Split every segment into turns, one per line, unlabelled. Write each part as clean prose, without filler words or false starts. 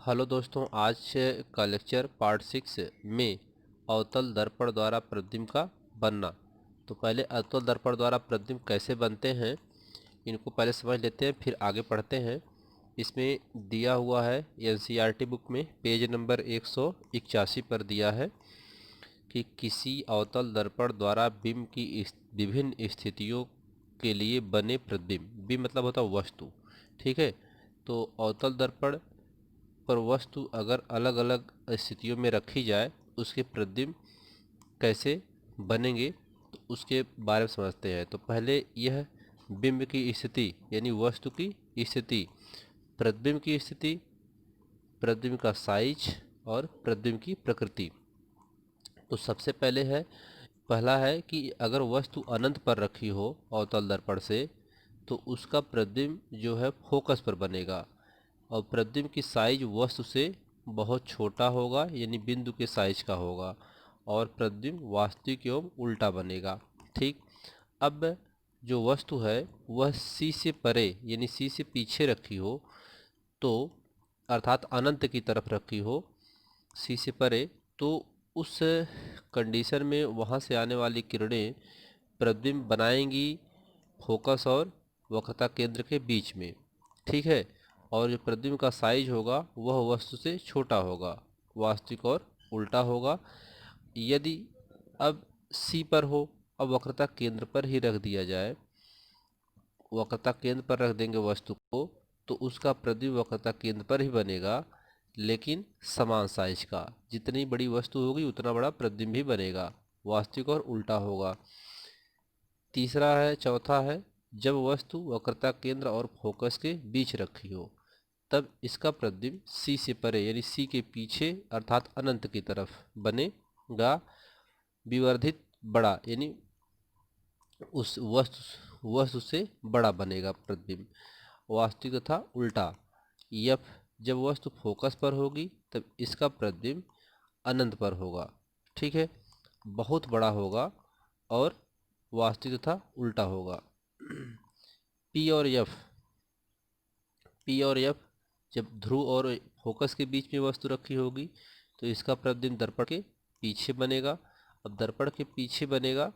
Hello दोस्तों, आज का लेक्चर पार्ट 6 में अवतल दर्पण द्वारा प्रतिबिंब का बनना। तो पहले अवतल दर्पण द्वारा प्रतिबिंब कैसे बनते हैं इनको पहले समझ लेते हैं, फिर आगे पढ़ते हैं। इसमें दिया हुआ है एनसीईआरटी बुक में पेज नंबर 181 पर दिया है कि किसी अवतल दर्पण द्वारा बिंब की विभिन्न स्थितियों के लिए बने प्रतिबिंब। बिंब मतलब होता है वस्तु, ठीक है। तो अवतल दर्पण पर वस्तु अगर अलग अलग स्थितियों में रखी जाए उसके प्रतिबिंब कैसे बनेंगे तो उसके बारे में समझते हैं। तो पहले यह बिंब की स्थिति यानी वस्तु की स्थिति, प्रतिबिंब की स्थिति, प्रतिबिंब का साइज और प्रतिबिंब की प्रकृति। तो सबसे पहला है कि अगर वस्तु अनंत पर रखी हो अवतल दर्पण से तो उसका प्रतिबिंब जो है फोकस पर बनेगा और प्रतिबिंब की साइज वस्तु से बहुत छोटा होगा यानी बिंदु के साइज का होगा और प्रतिबिंब वास्तविक एवं उल्टा बनेगा, ठीक। अब जो वस्तु है वह सी से परे यानी सी से पीछे रखी हो तो अर्थात अनंत की तरफ रखी हो सी से परे, तो उस कंडीशन में वहाँ से आने वाली किरणें प्रतिबिंब बनाएंगी फोकस और वक्रता केंद्र के बीच में, ठीक है। और जो प्रतिबिंब का साइज होगा वह वस्तु से छोटा होगा, वास्तविक और उल्टा होगा। यदि अब सी पर हो, अब वक्रता केंद्र पर ही रख दिया जाए, वक्रता केंद्र पर रख देंगे वस्तु को तो उसका प्रतिबिंब वक्रता केंद्र पर ही बनेगा लेकिन समान साइज का। जितनी बड़ी वस्तु होगी उतना बड़ा प्रतिबिंब भी बनेगा, वास्तविक और उल्टा होगा। चौथा है जब वस्तु वक्रता केंद्र और फोकस के बीच रखी हो तब इसका प्रतिबिंब सी से परे यानी सी के पीछे अर्थात अनंत की तरफ बनेगा, विवर्धित बड़ा यानी उस वस्तु से बड़ा बनेगा प्रतिबिंब, वास्तविक तथा उल्टा। यफ जब वस्तु फोकस पर होगी तब इसका प्रतिबिंब अनंत पर होगा, ठीक है, बहुत बड़ा होगा और वास्तविक तथा उल्टा होगा। पी और एफ जब ध्रुव और फोकस के बीच में वस्तु रखी होगी तो इसका प्रतिबिंब दर्पण के पीछे बनेगा। अब दर्पण के पीछे बनेगा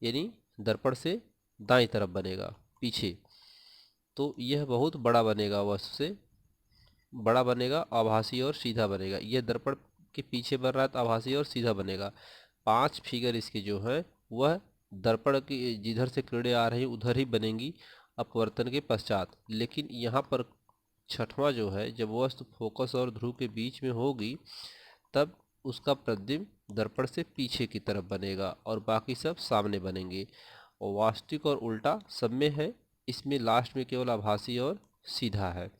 यानी दर्पण से दाईं तरफ बनेगा पीछे, तो यह बहुत बड़ा बनेगा, वस्तु से बड़ा बनेगा, आभासी और सीधा बनेगा। यह दर्पण के पीछे बन रहा है तो आभासी और सीधा बनेगा। 5 फिगर इसके जो है वह दर्पण की जिधर से किरणें आ रही उधर ही बनेंगी अपवर्तन के पश्चात। लेकिन यहाँ पर छठवां जो है जब वस्तु फोकस और ध्रुव के बीच में होगी तब उसका प्रतिबिंब दर्पण से पीछे की तरफ बनेगा और बाकी सब सामने बनेंगे। और वास्तविक और उल्टा सब में है, इसमें लास्ट में केवल आभासी और सीधा है,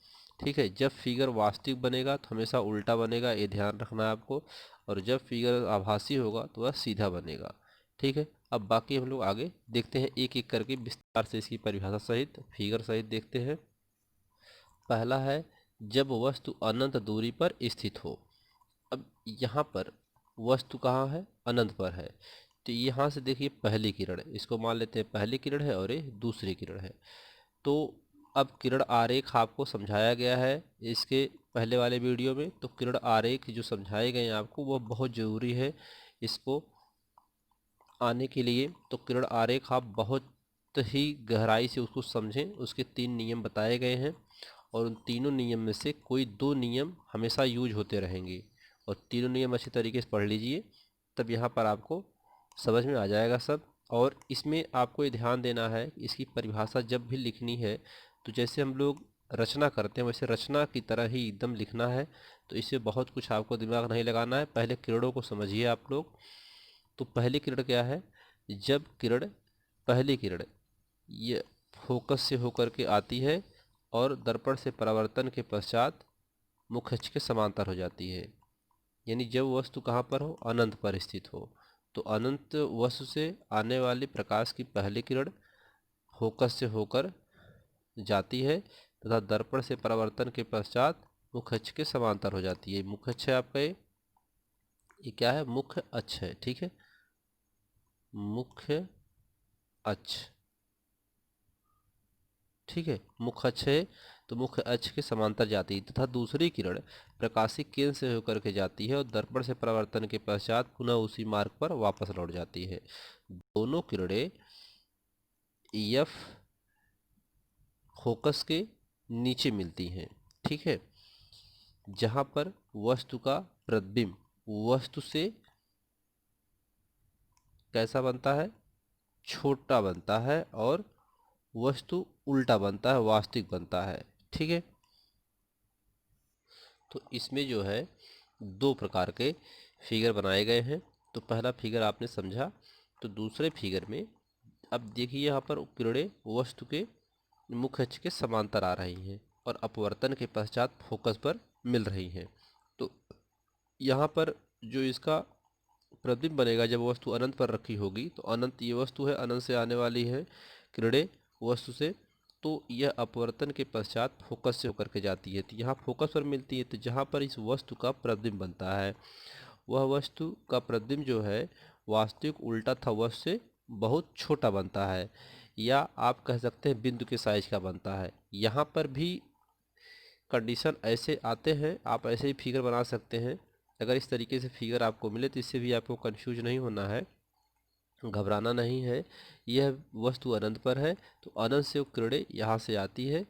ठीक है। जब फिगर वास्तविक बनेगा तो हमेशा उल्टा बनेगा, ये ध्यान रखना है आपको, और जब फिगर आभासी होगा तो वह सीधा बनेगा, ठीक है। अब बाकी हम लोग आगे देखते हैं एक एक करके विस्तार से इसकी परिभाषा सहित फिगर सहित देखते हैं। पहला है जब वस्तु अनंत दूरी पर स्थित हो। अब यहाँ पर वस्तु कहाँ है, अनंत पर है, तो यहाँ से देखिए पहली किरण, इसको मान लेते हैं पहली किरण है और ये दूसरी किरण है। तो अब किरण आरेख आपको समझाया गया है इसके पहले वाले वीडियो में, तो किरण आरेख जो समझाए गए हैं आपको वह बहुत ज़रूरी है इसको आने के लिए। तो किरण आरेख आप बहुत ही गहराई से उसको समझें, उसके 3 नियम बताए गए हैं और उन तीनों नियम में से कोई 2 नियम हमेशा यूज होते रहेंगे और तीनों नियम अच्छी तरीके से पढ़ लीजिए, तब यहाँ पर आपको समझ में आ जाएगा सब। और इसमें आपको ये ध्यान देना है इसकी परिभाषा जब भी लिखनी है तो जैसे हम लोग रचना करते हैं वैसे रचना की तरह ही एकदम लिखना है। तो इससे बहुत कुछ आपको दिमाग नहीं लगाना है, पहले किरणों को समझिए आप लोग। तो पहली किरण क्या है, जब पहली किरण ये फोकस से होकर के आती है और दर्पण से परावर्तन के पश्चात मुख्य अक्ष के समांतर हो जाती है, यानी जब वस्तु कहाँ पर हो, अनंत पर स्थित हो, तो अनंत वस्तु से आने वाली प्रकाश की पहली किरण फोकस से होकर जाती है तथा दर्पण से परावर्तन के पश्चात मुख्य अक्ष के समांतर हो जाती है। मुख्य अक्ष है आपका ये क्या है, मुख्य अक्ष है, ठीक है, मुख्य अक्ष, ठीक है, मुख्य अक्ष है। तो मुख्य अक्ष के समांतर जाती है, तथा दूसरी किरण प्रकाशीय केंद्र से होकर के जाती है और दर्पण से परावर्तन के पश्चात पुनः उसी मार्ग पर वापस लौट जाती है। दोनों किरणें एफ फोकस के नीचे मिलती हैं, ठीक है, जहां पर वस्तु का प्रतिबिंब वस्तु से कैसा बनता है, छोटा बनता है, और वस्तु उल्टा बनता है, वास्तविक बनता है, ठीक है। तो इसमें जो है दो प्रकार के फिगर बनाए गए हैं। तो पहला फिगर आपने समझा, तो दूसरे फिगर में अब देखिए यहाँ पर किरणें वस्तु के मुख्य अक्ष के समांतर आ रही हैं और अपवर्तन के पश्चात फोकस पर मिल रही हैं। तो यहाँ पर जो इसका प्रतिबिंब बनेगा जब वस्तु अनंत पर रखी होगी, तो अनंत ये वस्तु है, अनंत से आने वाली है किरणें वस्तु से, तो यह अपवर्तन के पश्चात फोकस से होकर के जाती है, तो यहाँ फोकस पर मिलती है। तो जहाँ पर इस वस्तु का प्रतिबिंब बनता है वह वस्तु का प्रतिबिंब जो है वास्तविक उल्टा था वस्तु से बहुत छोटा बनता है, या आप कह सकते हैं बिंदु के साइज का बनता है। यहाँ पर भी कंडीशन ऐसे आते हैं, आप ऐसे ही फिगर बना सकते हैं। अगर इस तरीके से फिगर आपको मिले तो इससे भी आपको कंफ्यूज नहीं होना है, घबराना नहीं है। यह वस्तु अनंत पर है, तो अनंत से किरणें यहाँ से आती है,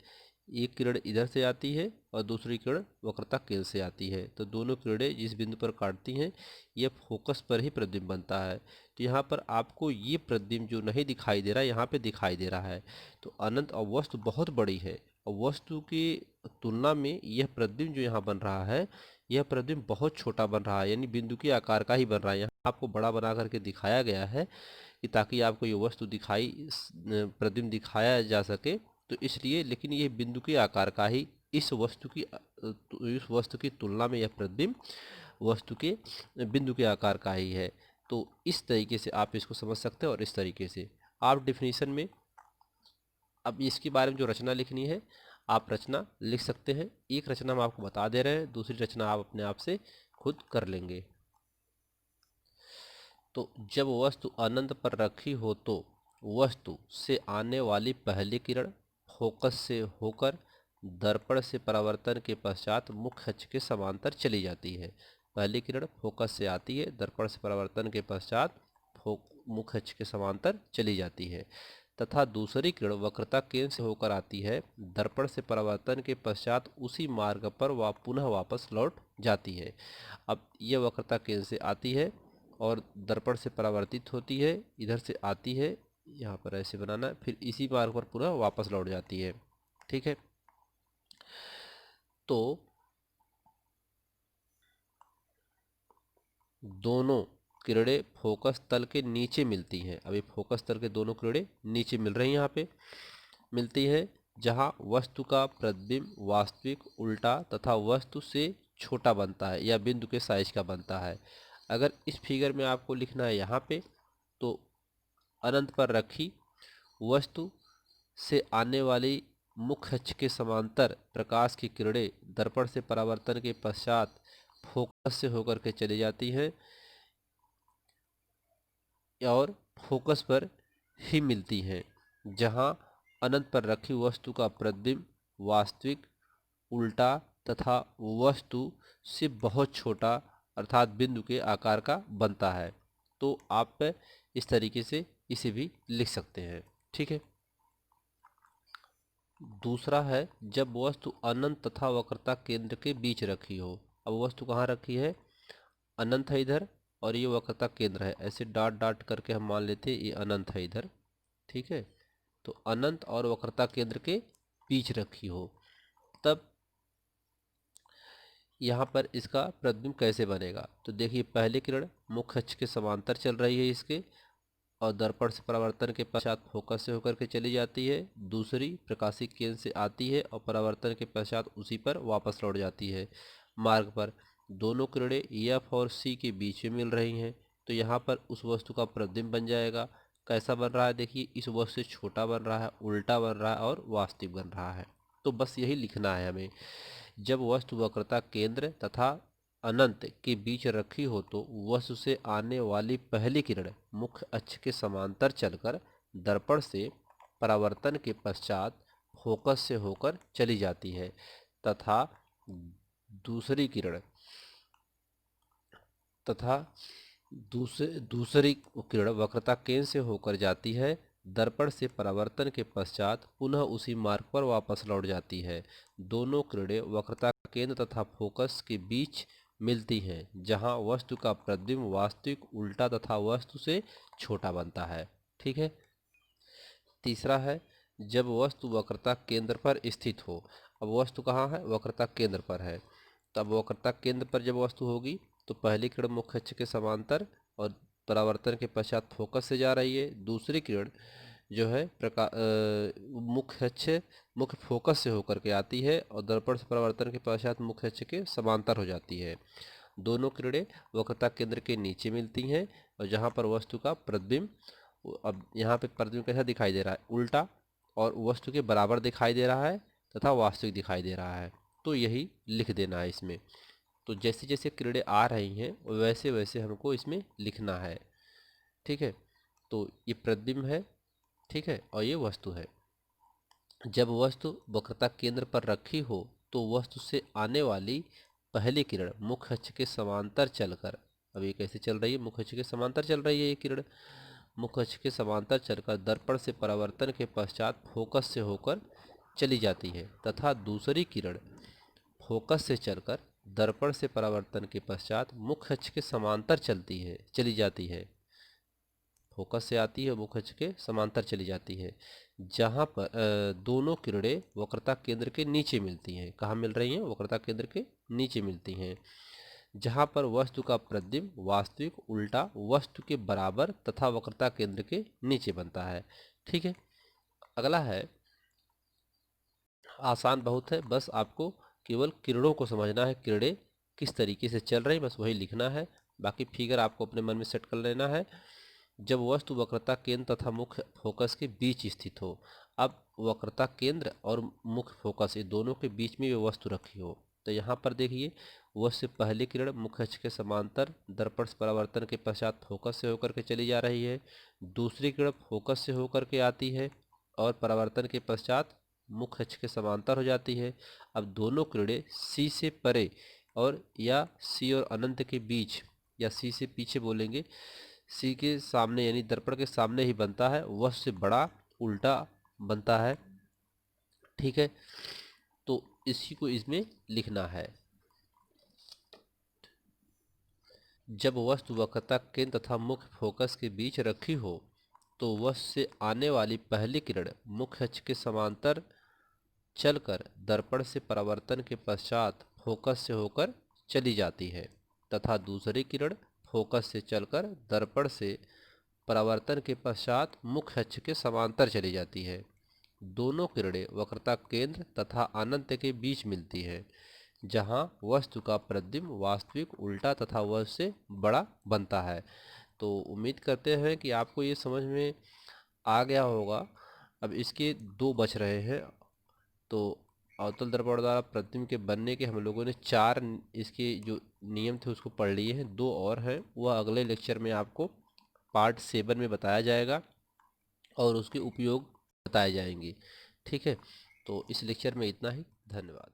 एक किरण इधर से आती है और दूसरी किरण वक्रता केंद्र से आती है। तो दोनों किरणें जिस बिंदु पर काटती हैं यह फोकस पर ही प्रतिबिंब बनता है। तो यहाँ पर आपको ये प्रतिबिंब जो नहीं दिखाई दे रहा है यहाँ पे दिखाई दे रहा है। तो अनंत और वस्तु बहुत बड़ी है और वस्तु की तुलना में यह प्रतिबिंब जो यहाँ बन रहा है यह प्रतिबिंब बहुत छोटा बन रहा है, यानी बिंदु के आकार का ही बन रहा है। यहाँ आपको बड़ा बना करके दिखाया गया है कि ताकि आपको ये वस्तु प्रतिबिंब दिखाया जा सके, तो इसलिए, लेकिन ये बिंदु के आकार का ही इस वस्तु की तुलना में यह प्रतिबिंब वस्तु के बिंदु के आकार का ही है। तो इस तरीके से आप इसको समझ सकते हैं और इस तरीके से आप डेफिनेशन में अब इसके बारे में जो रचना लिखनी है आप रचना लिख सकते हैं। एक रचना हम आपको बता दे रहे हैं, दूसरी रचना आप अपने आप से खुद कर लेंगे। तो जब वस्तु अनंत पर रखी हो तो वस्तु से आने वाली पहली किरण फोकस से होकर दर्पण से परावर्तन के पश्चात मुख्य अक्ष के समांतर चली जाती है। पहली किरण फोकस से आती है, दर्पण से परावर्तन के पश्चात मुख्य अक्ष के समांतर चली जाती है, तथा दूसरी किरण वक्रता केंद्र से होकर आती है, दर्पण से परावर्तन के पश्चात उसी मार्ग पर पुनः वापस लौट जाती है। अब यह वक्रता केंद्र से आती है और दर्पण से परावर्तित होती है, इधर से आती है, यहाँ पर ऐसे बनाना, फिर इसी मार्ग पर पूरा वापस लौट जाती है, ठीक है। तो दोनों किरणें फोकस तल के नीचे मिलती हैं। अभी फोकस तल के दोनों किरणें नीचे मिल रही हैं, यहाँ पे मिलती है, जहाँ वस्तु का प्रतिबिंब वास्तविक उल्टा तथा वस्तु से छोटा बनता है या बिंदु के साइज का बनता है। अगर इस फिगर में आपको लिखना है यहाँ पे, तो अनंत पर रखी वस्तु से आने वाली मुख्य अक्ष के समांतर प्रकाश की किरणें दर्पण से परावर्तन के पश्चात फोकस से होकर के चली जाती हैं और फोकस पर ही मिलती हैं, जहां अनंत पर रखी वस्तु का प्रतिबिंब वास्तविक उल्टा तथा वस्तु से बहुत छोटा अर्थात बिंदु के आकार का बनता है। तो आप इस तरीके से इसे भी लिख सकते हैं, ठीक है। दूसरा है जब वस्तु अनंत तथा वक्रता केंद्र के बीच रखी हो। अब वस्तु कहाँ रखी है, अनंत है इधर और ये वक्रता केंद्र है, ऐसे डॉट डॉट करके हम मान लेते हैं ये अनंत है इधर, ठीक है। तो अनंत और वक्रता केंद्र के बीच रखी हो, तब यहाँ पर इसका प्रतिबिंब कैसे बनेगा। तो देखिए पहली किरण मुख्य अक्ष के समांतर चल रही है इसके और दर्पण से परावर्तन के पश्चात फोकस से होकर के चली जाती है। दूसरी प्रकाशिक केंद्र से आती है और परावर्तन के पश्चात उसी पर वापस लौट जाती है मार्ग पर। दोनों किरणें एफ और सी के बीच में मिल रही हैं, तो यहाँ पर उस वस्तु का प्रतिबिंब बन जाएगा। कैसा बन रहा है देखिए, इस वस्तु से छोटा बन रहा है, उल्टा बन रहा है और वास्तविक बन रहा है। तो बस यही लिखना है हमें। जब वस्तु वक्रता केंद्र तथा अनंत के बीच रखी हो तो वस्तु से आने वाली पहली किरण मुख्य अक्ष के समांतर चलकर दर्पण से परावर्तन के पश्चात फोकस से होकर चली जाती है तथा दूसरी किरण तथा दूसरी किरण वक्रता केंद्र से होकर जाती है, दर्पण से परावर्तन के पश्चात पुनः उसी मार्ग पर वापस लौट जाती है। दोनों किरणें वक्रता केंद्र तथा फोकस के बीच मिलती हैं, जहां वस्तु का प्रतिबिंब वास्तविक उल्टा तथा वस्तु से छोटा बनता है। ठीक है। तीसरा है, जब वस्तु वक्रता केंद्र पर स्थित हो। अब वस्तु कहाँ है? वक्रता केंद्र पर है। तब वक्रता केंद्र पर जब वस्तु होगी तो पहली किरण मुख्य अक्ष के समांतर और परावर्तन के पश्चात फोकस से जा रही है। दूसरी किरण जो है मुख्य फोकस से होकर के आती है और दर्पण से परावर्तन के पश्चात मुख्य अक्ष के समांतर हो जाती है। दोनों किरणें वक्रता केंद्र के नीचे मिलती हैं और जहाँ पर वस्तु का प्रतिबिंब, अब यहाँ पे प्रतिबिंब कैसा दिखाई दे रहा है? उल्टा, और वस्तु के बराबर दिखाई दे रहा है तथा वास्तविक दिखाई दे रहा है। तो यही लिख देना है इसमें। तो जैसे जैसे किरणें आ रही हैं वैसे वैसे हमको इसमें लिखना है। ठीक है। तो ये प्रतिबिंब है, ठीक है, और ये वस्तु है। जब वस्तु वक्रता केंद्र पर रखी हो तो वस्तु से आने वाली पहली किरण मुख्य अक्ष के समांतर चलकर, अब ये कैसे चल रही है? मुख्य अक्ष के समांतर चल रही है ये किरण। मुख्य अक्ष के समांतर चलकर दर्पण से परावर्तन के पश्चात फोकस से होकर चली जाती है तथा दूसरी किरण फोकस से चलकर दर्पण से परावर्तन के पश्चात मुख्य अक्ष के समांतर चली जाती है। फोकस से आती है, मुख्य अक्ष के समांतर चली जाती है, जहाँ पर दोनों किरणें वक्रता केंद्र के नीचे मिलती हैं। कहाँ मिल रही हैं? वक्रता केंद्र के नीचे मिलती हैं, जहाँ पर वस्तु का प्रतिबिंब वास्तविक उल्टा वस्तु के बराबर तथा वक्रता केंद्र के नीचे बनता है। ठीक है। अगला है, आसान बहुत है, बस आपको केवल किरणों को समझना है, किरणें किस तरीके से चल रही, बस वही लिखना है। बाकी फिगर आपको अपने मन में सेट कर लेना है। जब वस्तु वक्रता केंद्र तथा मुख्य फोकस के बीच स्थित हो। अब वक्रता केंद्र और मुख्य फोकस, ये दोनों के बीच में ये वस्तु रखी हो, तो यहाँ पर देखिए, वस्तु से पहली किरण मुख्य अक्ष के समांतर दर्पण से परावर्तन के पश्चात फोकस से होकर के चली जा रही है। दूसरी किरण फोकस से होकर के आती है और परावर्तन के पश्चात मुख्य अक्ष के समांतर हो जाती है। अब दोनों किरणें सी से परे और या सी और अनंत के बीच, या सी से पीछे बोलेंगे, सी के सामने यानी दर्पण के सामने ही बनता है, वह से बड़ा उल्टा बनता है। ठीक है। तो इसी को इसमें लिखना है। जब वस्तु वक्रता केंद्र तथा मुख्य फोकस के बीच रखी हो तो वस्तु से आने वाली पहली किरण मुख्य अक्ष के समांतर चलकर दर्पण से परावर्तन के पश्चात फोकस से होकर चली जाती है तथा दूसरी किरण फोकस से चलकर दर्पण से परावर्तन के पश्चात मुख्य अक्ष के समांतर चली जाती है। दोनों किरणें वक्रता केंद्र तथा अनंत के बीच मिलती है, जहां वस्तु का प्रतिबिंब वास्तविक उल्टा तथा वस्तु से बड़ा बनता है। तो उम्मीद करते हैं कि आपको ये समझ में आ गया होगा। अब इसके दो बच रहे हैं। तो अवतल दर्पण द्वारा प्रतिबिंब के बनने के हम लोगों ने चार इसके जो नियम थे उसको पढ़ लिए हैं। दो और हैं, वह अगले लेक्चर में आपको पार्ट 7 में बताया जाएगा और उसके उपयोग बताए जाएंगे। ठीक है। तो इस लेक्चर में इतना ही। धन्यवाद।